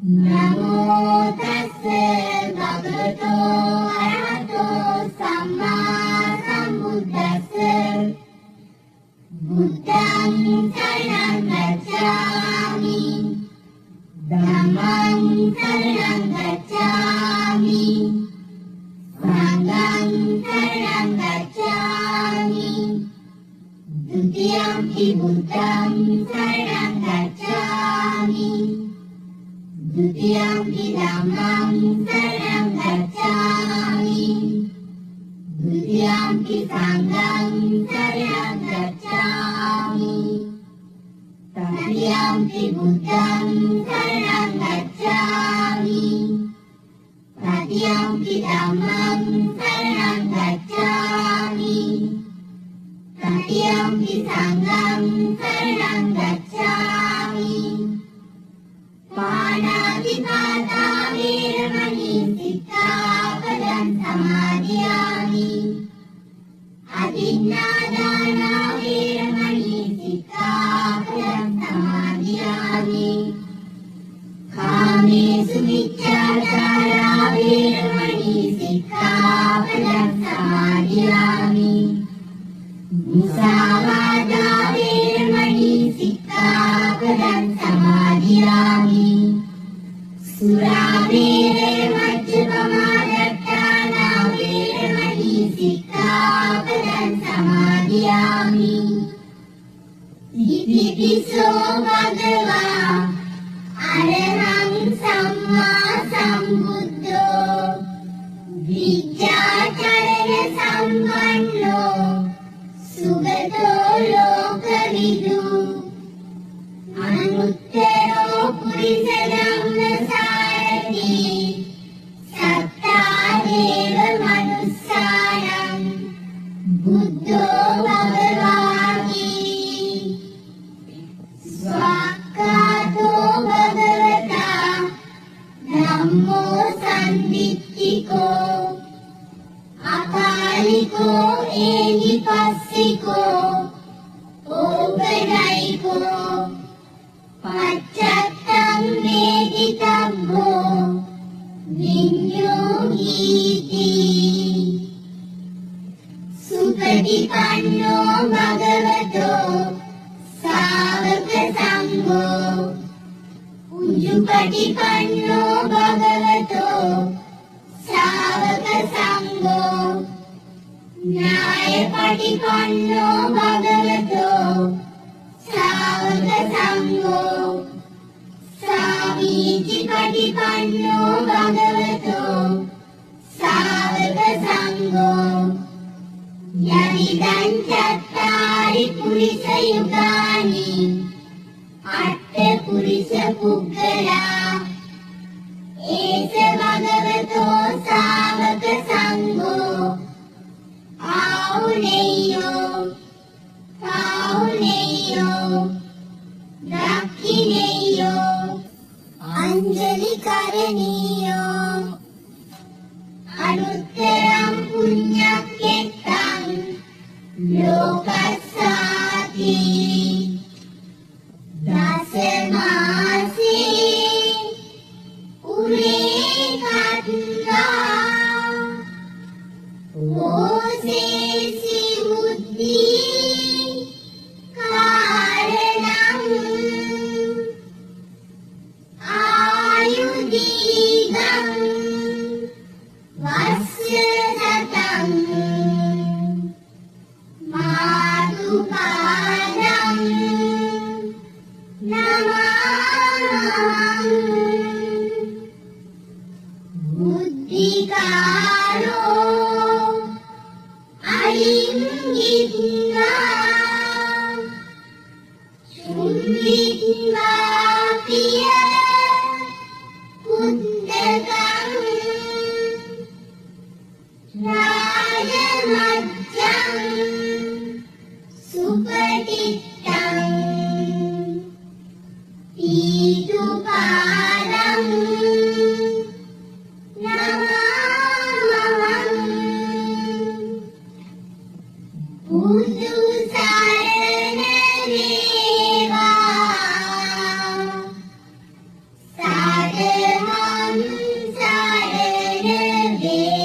නමෝ තස්ස භගවතෝ අරහතෝ සම්මා සම්බුද්දස්ස බුද්ධං සරණං ගච්ඡාමි ධම්මං සරණං ගච්ඡාමි සංඝං සරණං ගච්ඡාමි ဒုတိယံ हि බුද්ධං සරණං ගච්ඡාමි Dutiyampi dhammam saranam gacchami Dutiyampi sangham saranam gacchami Tatiyampi buddham saranam gacchami Tatiyampi dhammam saranam gacchami Tatiyampi sangham saranam gacchami පාණාතිපාතා වේරමණී සික්ඛාපදං සමාදියාමි අදින්නාදානා වේරමණී සික්ඛාපදං සමාදියාමි කාමේසු මිච්ඡාචාරා වේරමණී සික්ඛාපදං සමාදියාමි මුසාවාදා වේරමණී සික්ඛාපදං සමාදියාමි සුරාමේරය මච්චපමාදට්ඨානා වේරමණී සික්ඛාපදං සමාදියාමි ඉතිපිසෝ භගවා අරහං සම්මා සම්බුද්ධෝ විජ්ජාචරණ සම්පන්නෝ සුගතෝ ලෝකවිදු අනුත්තරෝ පුරිස ධම්මසාරති සත්තා දේව මනුස්සානං බුද්ධෝ භගවාති ස්වාක්ඛාතෝ භගවතා ධම්මෝ සම්දිත්තිකෝ අකාලිකෝ ඒහිපස්සිකෝ ඕපනයිකෝ පච්චත්තං වේදිතබ්බෝ විඤ්ඤෝහීති සුපටිපන්නෝ භගවතෝ සාවක සංඝෝ උජුපටිපන්නෝ භගවතෝ සාවක සංඝෝ ඥායපටිපන්නෝ භගවතෝ සාවක සංඝෝ සාමීචිපටිපන්නෝ භගවතෝ සාවක සංඝෝ යදිදං චත්තාරි පුරිස යුගානි අට්ඨ පුරිස පුග්ගලා ඒස භගවතෝ සාවක සංඝෝ ආහුනේයෝ පාහුනේයෝ දක්ඛිනේයෝ අංජලි කරණීයෝ අනුත්තරං පුඤ්ඤක්ඛෙත්තං ලෝකස්සාති දසමාසී උරේ කත්තා ඕසේසි බුද්ධි කාරණං ආයුදීගං වස්ස සතං මාතුපාදං නමං බුද්ධිකාරෝ අයිංගිත්වා සුන්දිත්වා පිය කුද්දකං රාජමච්ඡං සුපටිත්තං පීතුපාදං නමං බුදු සරණ වේවා සාදර देव